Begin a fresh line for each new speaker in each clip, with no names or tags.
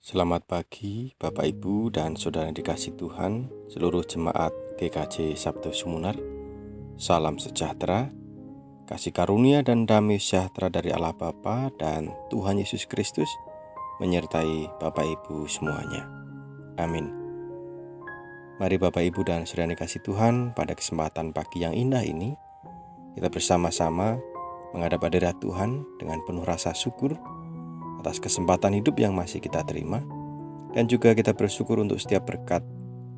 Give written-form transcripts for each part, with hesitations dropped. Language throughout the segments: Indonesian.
Selamat pagi Bapak Ibu dan Saudara yang dikasihi Tuhan, seluruh jemaat GKJ Sabto Sumunar. Salam sejahtera, kasih karunia dan damai sejahtera dari Allah Bapa dan Tuhan Yesus Kristus menyertai Bapak Ibu semuanya. Amin. Mari Bapak Ibu dan Saudara yang dikasihi Tuhan, pada kesempatan pagi yang indah ini kita bersama-sama menghadap hadirat Tuhan dengan penuh rasa syukur atas kesempatan hidup yang masih kita terima, dan juga kita bersyukur untuk setiap berkat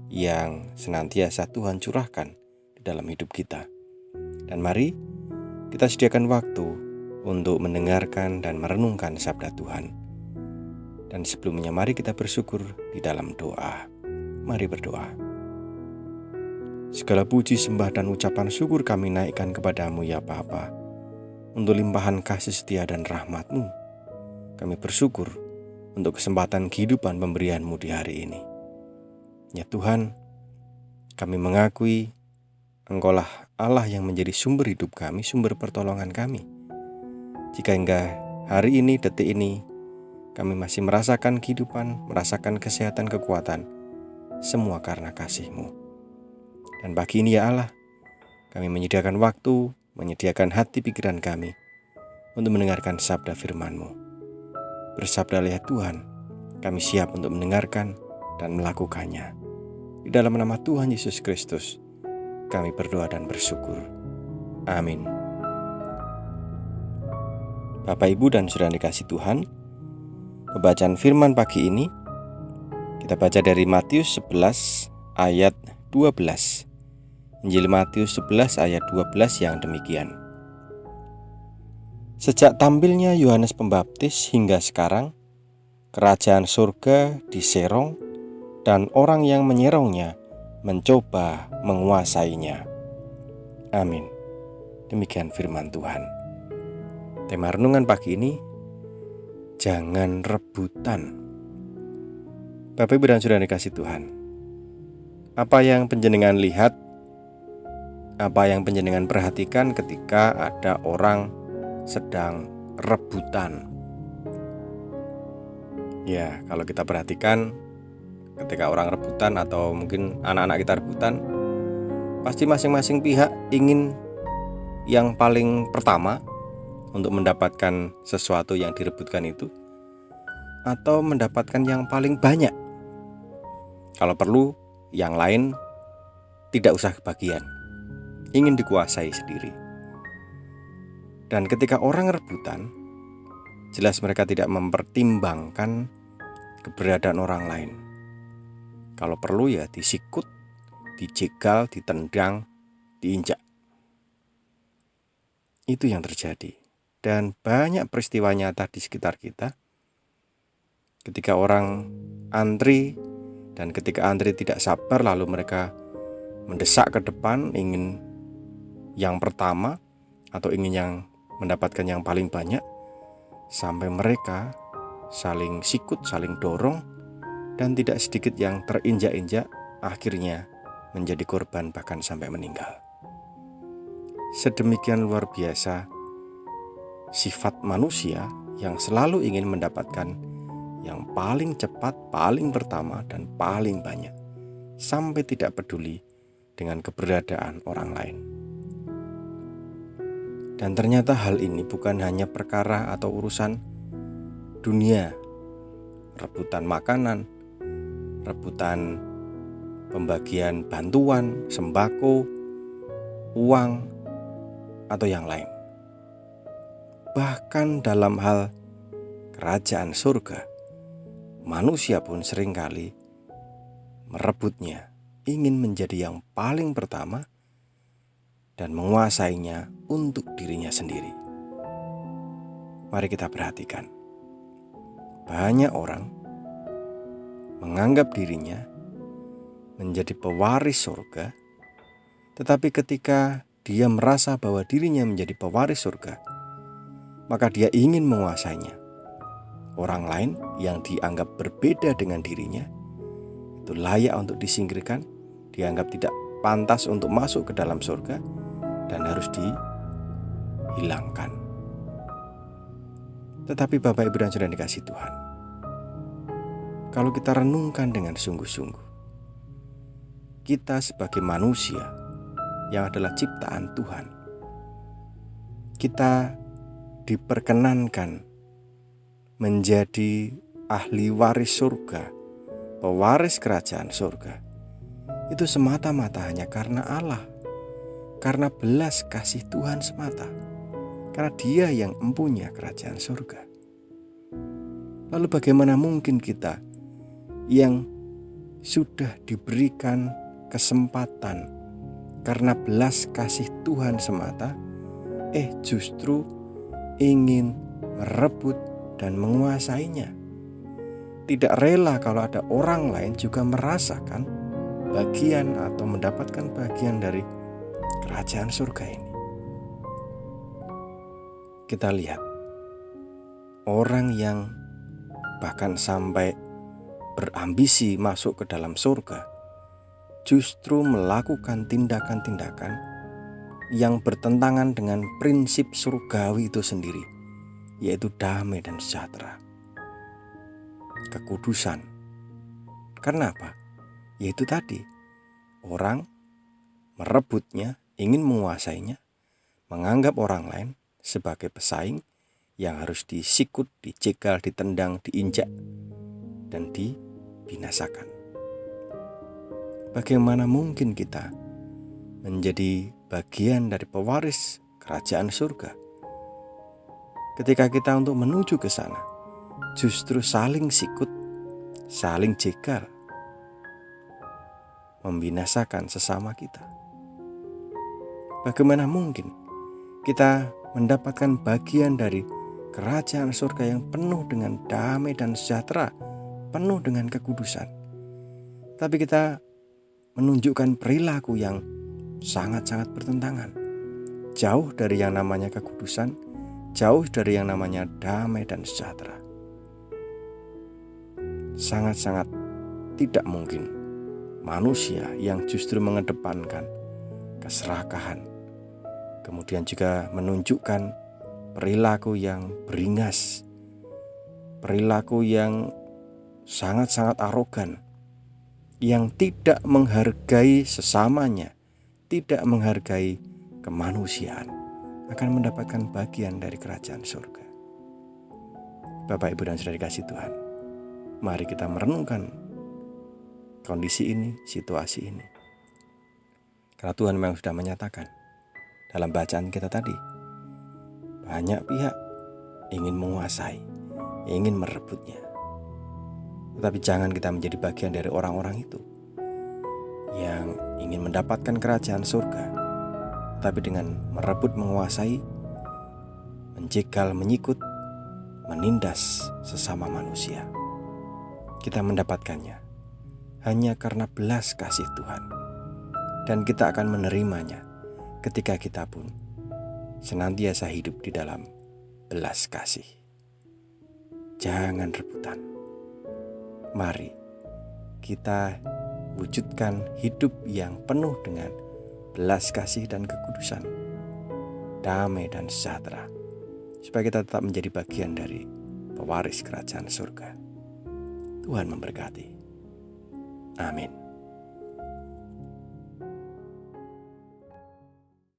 yang senantiasa Tuhan curahkan di dalam hidup kita. Dan mari kita sediakan waktu untuk mendengarkan dan merenungkan sabda Tuhan. Dan sebelumnya mari kita bersyukur di dalam doa. Mari berdoa. Segala puji, sembah, dan ucapan syukur kami naikkan kepadamu ya Bapa, untuk limpahan kasih setia dan rahmat-Mu. Kami bersyukur untuk kesempatan kehidupan pemberian-Mu di hari ini. Ya Tuhan, kami mengakui Engkaulah Allah yang menjadi sumber hidup kami, sumber pertolongan kami. Jika hingga hari ini, detik ini, kami masih merasakan kehidupan, merasakan kesehatan, kekuatan, semua karena kasih-Mu. Dan pagi ini ya Allah, kami menyediakan waktu, menyediakan hati pikiran kami untuk mendengarkan sabda firman-Mu. Bersabdalah ya Tuhan, kami siap untuk mendengarkan dan melakukannya. Di dalam nama Tuhan Yesus Kristus, kami berdoa dan bersyukur. Amin. Bapak, Ibu, dan Saudara dikasihi Tuhan, pembacaan firman pagi ini kita baca dari Matius 11 ayat 12. Injil Matius 11 ayat 12 yang demikian. Sejak tampilnya Yohanes Pembaptis hingga sekarang, kerajaan surga diserong dan orang yang menyerongnya mencoba menguasainya. Amin. Demikian firman Tuhan. Tema renungan pagi ini, jangan rebutan. Bapak, Ibu, dan Saudara dikasihi Tuhan, apa yang panjenengan lihat, apa yang panjenengan perhatikan ketika ada orang sedang rebutan? Ya, kalau kita perhatikan ketika orang rebutan atau mungkin anak-anak kita rebutan, pasti masing-masing pihak ingin yang paling pertama untuk mendapatkan sesuatu yang direbutkan itu, atau mendapatkan yang paling banyak. Kalau perlu, yang lain tidak usah kebagian, ingin dikuasai sendiri. Dan ketika orang rebutan, jelas mereka tidak mempertimbangkan keberadaan orang lain. Kalau perlu ya disikut, dijegal, ditendang, diinjak. Itu yang terjadi. Dan banyak peristiwa nyata di sekitar kita. Ketika orang antri, dan ketika antri tidak sabar, lalu mereka mendesak ke depan, ingin yang pertama, atau ingin yang mendapatkan yang paling banyak, sampai mereka saling sikut, saling dorong, dan tidak sedikit yang terinjak-injak, akhirnya menjadi korban bahkan sampai meninggal. Sedemikian luar biasa sifat manusia yang selalu ingin mendapatkan yang paling cepat, paling pertama, dan paling banyak, sampai tidak peduli dengan keberadaan orang lain. Dan ternyata hal ini bukan hanya perkara atau urusan dunia, rebutan makanan, rebutan pembagian bantuan, sembako, uang, atau yang lain. Bahkan dalam hal kerajaan surga, manusia pun seringkali merebutnya, ingin menjadi yang paling pertama dan menguasainya untuk dirinya sendiri. Mari kita perhatikan. Banyak orang menganggap dirinya menjadi pewaris surga, tetapi ketika dia merasa bahwa dirinya menjadi pewaris surga, maka dia ingin menguasainya. Orang lain yang dianggap berbeda dengan dirinya itu layak untuk disingkirkan, dianggap tidak pantas untuk masuk ke dalam surga, dan harus dihilangkan. Tetapi Bapak, Ibu, dan Saudara dikasihi Tuhan, kalau kita renungkan dengan sungguh-sungguh, kita sebagai manusia yang adalah ciptaan Tuhan, kita diperkenankan menjadi ahli waris surga, pewaris kerajaan surga. Itu semata-mata hanya karena Allah, karena belas kasih Tuhan semata, karena Dia yang empunya kerajaan surga. Lalu bagaimana mungkin kita yang sudah diberikan kesempatan karena belas kasih Tuhan semata, justru ingin merebut dan menguasainya? Tidak rela kalau ada orang lain juga merasakan bagian atau mendapatkan bagian dari kerajaan surga ini. Kita lihat orang yang bahkan sampai berambisi masuk ke dalam surga, justru melakukan tindakan-tindakan yang bertentangan dengan prinsip surgawi itu sendiri, yaitu damai dan sejahtera, kekudusan. Karena apa? Yaitu tadi, orang merebutnya, ingin menguasainya, menganggap orang lain sebagai pesaing yang harus disikut, dicegal, ditendang, diinjak, dan dibinasakan. Bagaimana mungkin kita menjadi bagian dari pewaris kerajaan surga ketika kita untuk menuju ke sana justru saling sikut, saling jegal, membinasakan sesama kita? Bagaimana mungkin kita mendapatkan bagian dari kerajaan surga yang penuh dengan damai dan sejahtera, penuh dengan kekudusan, tapi kita menunjukkan perilaku yang sangat-sangat bertentangan, jauh dari yang namanya kekudusan, jauh dari yang namanya damai dan sejahtera? Sangat-sangat tidak mungkin manusia yang justru mengedepankan keserakahan, kemudian juga menunjukkan perilaku yang beringas, perilaku yang sangat-sangat arogan, yang tidak menghargai sesamanya, tidak menghargai kemanusiaan, akan mendapatkan bagian dari kerajaan surga. Bapak, Ibu, dan Saudara dikasih Tuhan, mari kita merenungkan kondisi ini, situasi ini. Karena Tuhan memang sudah menyatakan dalam bacaan kita tadi, banyak pihak ingin menguasai, ingin merebutnya. Tetapi jangan kita menjadi bagian dari orang-orang itu yang ingin mendapatkan kerajaan surga, tapi dengan merebut, menguasai, menjegal, menyikut, menindas sesama manusia. Kita mendapatkannya hanya karena belas kasih Tuhan, dan kita akan menerimanya ketika kita pun senantiasa hidup di dalam belas kasih. Jangan rebutan. Mari kita wujudkan hidup yang penuh dengan belas kasih dan kekudusan, damai dan sejahtera, supaya kita tetap menjadi bagian dari pewaris kerajaan surga. Tuhan memberkati. Amin.